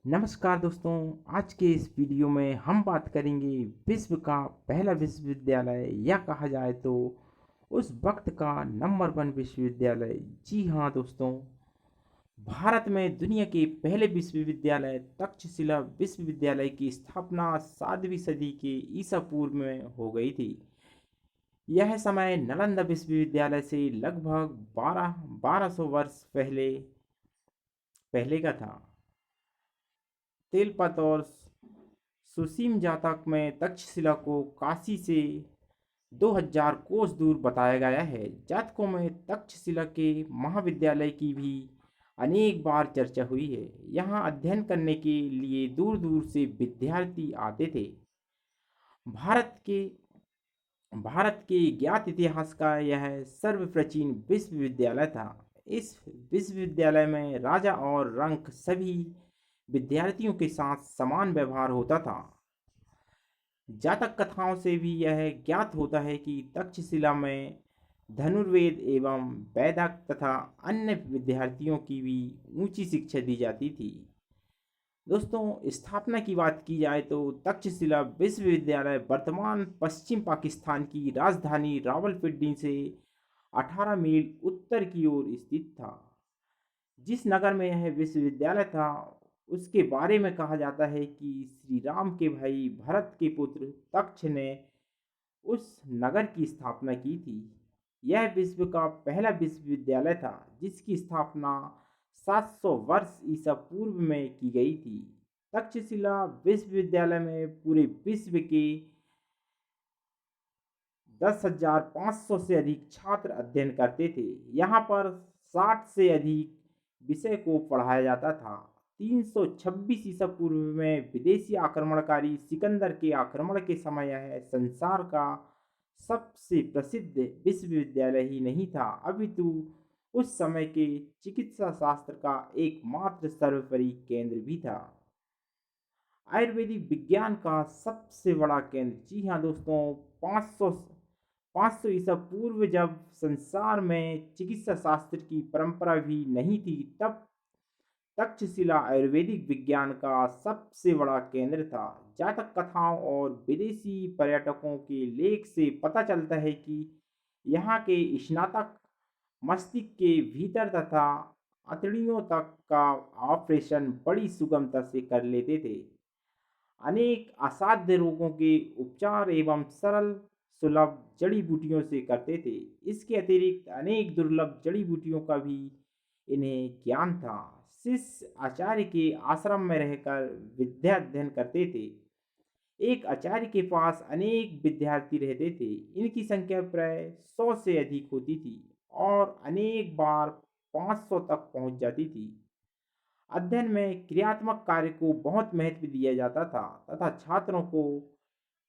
नमस्कार दोस्तों। आज के इस वीडियो में हम बात करेंगे विश्व का पहला विश्वविद्यालय या कहा जाए तो उस वक्त का नंबर वन विश्वविद्यालय। जी हाँ दोस्तों, भारत में दुनिया के पहले विश्वविद्यालय तक्षशिला विश्वविद्यालय की स्थापना 7वीं सदी के ईसा पूर्व में हो गई थी। यह समय नालंदा विश्वविद्यालय से लगभग 1200 वर्ष पहले पहले का था। तेलपत और सुसीम जातक में तक्षशिला को काशी से 2000 कोस दूर बताया गया है। जातकों में तक्षशिला के महाविद्यालय की भी अनेक बार चर्चा हुई है। यहाँ अध्ययन करने के लिए दूर दूर से विद्यार्थी आते थे। भारत के भारत के ज्ञात इतिहास का यह सर्वप्राचीन विश्वविद्यालय था। इस विश्वविद्यालय में राजा और रंक सभी विद्यार्थियों के साथ समान व्यवहार होता था। जातक कथाओं से भी यह ज्ञात होता है कि तक्षशिला में धनुर्वेद एवं वैदिक तथा अन्य विद्यार्थियों की भी ऊंची शिक्षा दी जाती थी। दोस्तों, स्थापना की बात की जाए तो तक्षशिला विश्वविद्यालय वर्तमान पश्चिम पाकिस्तान की राजधानी रावलपिंडी से 18 मील उत्तर की ओर स्थित था। जिस नगर में यह विश्वविद्यालय था उसके बारे में कहा जाता है कि श्री राम के भाई भरत के पुत्र तक्ष ने उस नगर की स्थापना की थी। यह विश्व का पहला विश्वविद्यालय था जिसकी स्थापना 700 वर्ष ईसा पूर्व में की गई थी। तक्षशिला विश्वविद्यालय में पूरे विश्व के 10,500 से अधिक छात्र अध्ययन करते थे। यहाँ पर 60 से अधिक विषय को पढ़ाया जाता था। 326 ईसा पूर्व में विदेशी आक्रमणकारी सिकंदर के आक्रमण के समय यह संसार का सबसे प्रसिद्ध विश्वविद्यालय ही नहीं था, अपितु उस समय के चिकित्सा शास्त्र का एकमात्र सर्वोपरि केंद्र भी था। आयुर्वेदिक विज्ञान का सबसे बड़ा केंद्र। जी हाँ दोस्तों, 500 ईसा पूर्व जब संसार में चिकित्सा शास्त्र की परंपरा भी नहीं थी, तब तक्षशिला आयुर्वेदिक विज्ञान का सबसे बड़ा केंद्र था। जातक कथाओं और विदेशी पर्यटकों के लेख से पता चलता है कि यहाँ के स्नातक मस्तिष्क के भीतर तथा अतड़ियों तक का ऑपरेशन बड़ी सुगमता से कर लेते थे। अनेक असाध्य रोगों के उपचार एवं सरल सुलभ जड़ी बूटियों से करते थे। इसके अतिरिक्त अनेक दुर्लभ जड़ी बूटियों का भी इन्हें ज्ञान था। शिष्य आचार्य के आश्रम में रहकर विद्या अध्ययन करते थे। एक आचार्य के पास अनेक विद्यार्थी रहते थे। इनकी संख्या प्राय 100 से अधिक होती थी और अनेक बार 500 तक पहुंच जाती थी। अध्ययन में क्रियात्मक कार्य को बहुत महत्व दिया जाता था तथा छात्रों को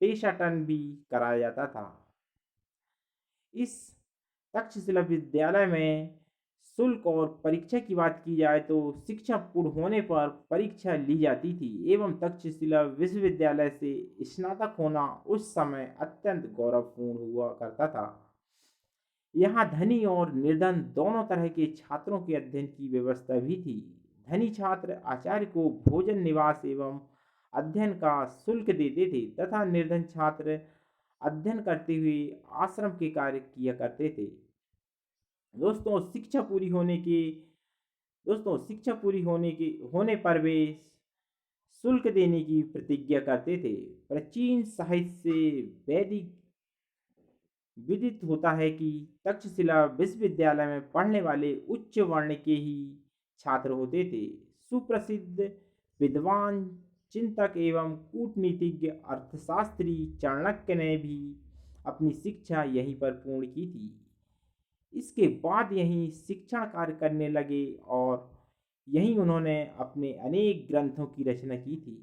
पेशाटन भी कराया जाता था। इस तक्षशिला विद्यालय में शुल्क और परीक्षा की बात की जाए तो शिक्षा पूर्ण होने पर परीक्षा ली जाती थी एवं तक्षशिला विश्वविद्यालय से स्नातक होना उस समय अत्यंत गौरवपूर्ण हुआ करता था। यहाँ धनी और निर्धन दोनों तरह के छात्रों के अध्ययन की व्यवस्था भी थी। धनी छात्र आचार्य को भोजन निवास एवं अध्ययन का शुल्क देते थे तथा निर्धन छात्र अध्ययन करते हुए आश्रम के कार्य किया करते थे। दोस्तों शिक्षा पूरी होने के दोस्तों शिक्षा पूरी होने पर वे शुल्क देने की प्रतिज्ञा करते थे। प्राचीन साहित्य से वैदिक विदित होता है कि तक्षशिला विश्वविद्यालय में पढ़ने वाले उच्च वर्ण के ही छात्र होते थे। सुप्रसिद्ध विद्वान चिंतक एवं कूटनीतिज्ञ अर्थशास्त्री चाणक्य ने भी अपनी शिक्षा यहीं पर पूर्ण की थी। इसके बाद यहीं शिक्षण कार्य करने लगे और यहीं उन्होंने अपने अनेक ग्रंथों की रचना की थी।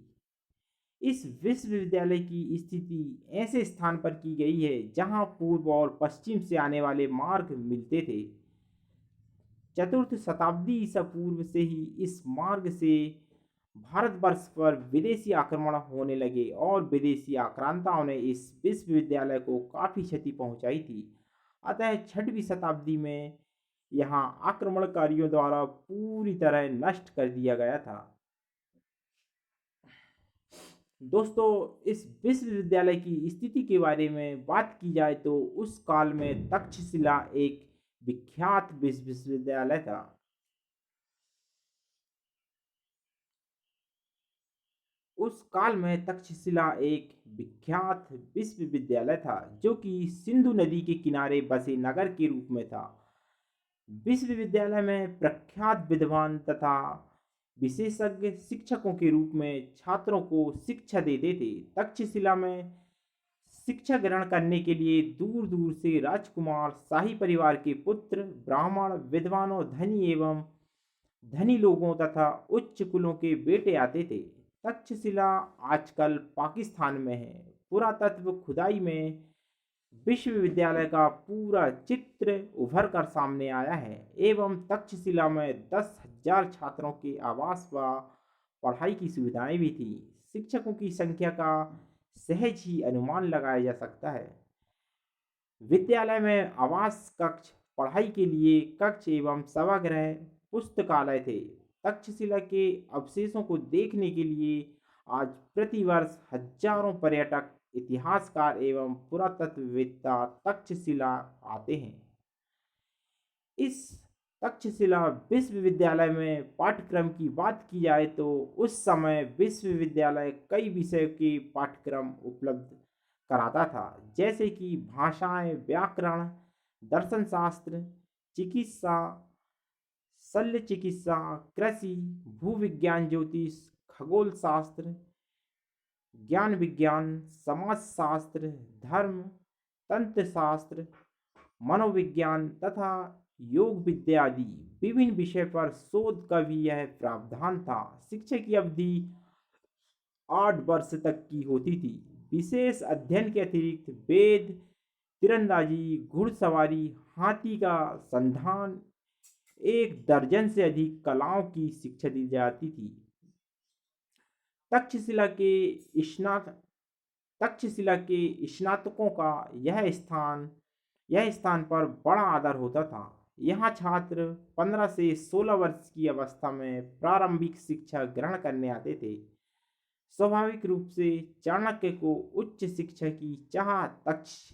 इस विश्वविद्यालय की स्थिति ऐसे स्थान पर की गई है जहां पूर्व और पश्चिम से आने वाले मार्ग मिलते थे। चतुर्थ शताब्दी ईसा पूर्व से ही इस मार्ग से भारतवर्ष पर विदेशी आक्रमण होने लगे और विदेशी आक्रांताओं ने इस विश्वविद्यालय को काफ़ी क्षति पहुंचाई थी। अतः 6वीं शताब्दी में यहाँ आक्रमणकारियों द्वारा पूरी तरह नष्ट कर दिया गया था। दोस्तों, इस विश्वविद्यालय की स्थिति के बारे में बात की जाए तो उस काल में तक्षशिला एक विख्यात विश्वविद्यालय था। उस काल में तक्षशिला एक विख्यात विश्वविद्यालय था जो कि सिंधु नदी के किनारे बसे नगर के रूप में था। विश्वविद्यालय में प्रख्यात विद्वान तथा विशेषज्ञ शिक्षकों के रूप में छात्रों को शिक्षा देते थे। तक्षशिला में शिक्षा ग्रहण करने के लिए दूर दूर से राजकुमार, शाही परिवार के पुत्र, ब्राह्मण, विद्वानों, धनी एवं धनी लोगों तथा उच्च कुलों के बेटे आते थे। तक्षशिला आजकल पाकिस्तान में है। पुरातत्व खुदाई में विश्वविद्यालय का पूरा चित्र उभर कर सामने आया है एवं तक्षशिला में 10,000 छात्रों के आवास व पढ़ाई की सुविधाएं भी थी। शिक्षकों की संख्या का सहज ही अनुमान लगाया जा सकता है। विद्यालय में आवास कक्ष, पढ़ाई के लिए कक्ष एवं सभागृह, पुस्तकालय थे। तक्षशिला के अवशेषों को देखने के लिए आज प्रतिवर्ष हजारों पर्यटक, इतिहासकार एवं पुरातत्ववेत्ता तक्षशिला आते हैं। इस तक्षशिला विश्वविद्यालय में पाठ्यक्रम की बात की जाए तो उस समय विश्वविद्यालय कई विषय के पाठ्यक्रम उपलब्ध कराता था, जैसे कि भाषाएं, व्याकरण, दर्शन शास्त्र, चिकित्सा, शल्य चिकित्सा, कृषि, भूविज्ञान, ज्योतिष, खगोल शास्त्र, ज्ञान विज्ञान, समाज शास्त्र, धर्म, तंत्र शास्त्र, मनोविज्ञान तथा योग विद्या आदि विभिन्न विषय पर शोध का भी यह प्रावधान था। शिक्षा की अवधि 8 वर्ष तक की होती थी। विशेष अध्ययन के अतिरिक्त वेद, तीरंदाजी, घुड़सवारी, हाथी का संधान, 1 दर्जन से अधिक कलाओं की शिक्षा दी जाती थी। तक्षशिला के स्नात तक्षशिला के स्नातकों का यह स्थान पर बड़ा आदर होता था। यहाँ छात्र 15 से 16 वर्ष की अवस्था में प्रारंभिक शिक्षा ग्रहण करने आते थे। स्वाभाविक रूप से चाणक्य को उच्च शिक्षा की चाह तक्ष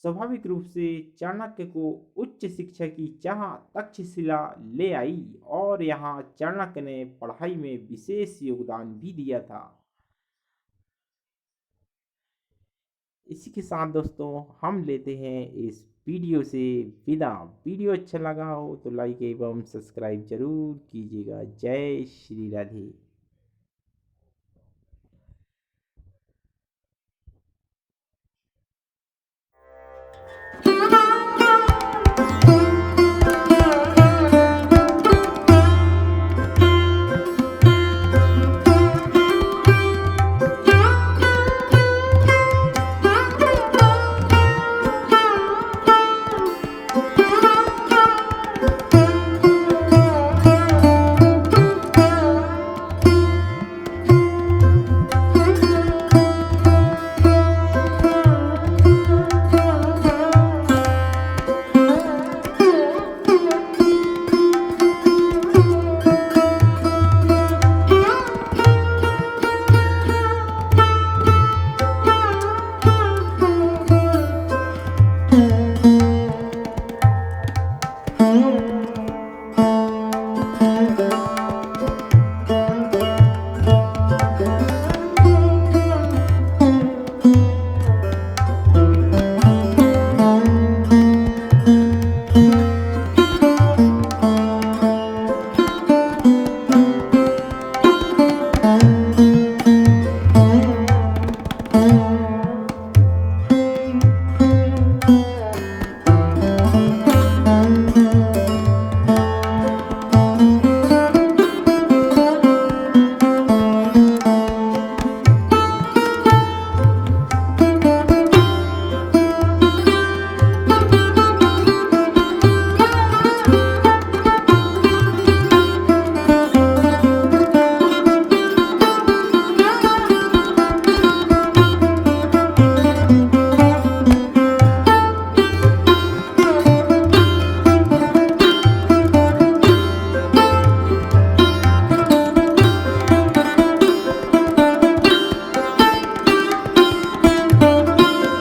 स्वाभाविक रूप से चाणक्य को उच्च शिक्षा की चाह तक्षशिला ले आई और यहाँ चाणक्य ने पढ़ाई में विशेष योगदान भी दिया था। इसी के साथ दोस्तों हम लेते हैं इस वीडियो से विदा। वीडियो अच्छा लगा हो तो लाइक एवं सब्सक्राइब जरूर कीजिएगा। जय श्री राधे।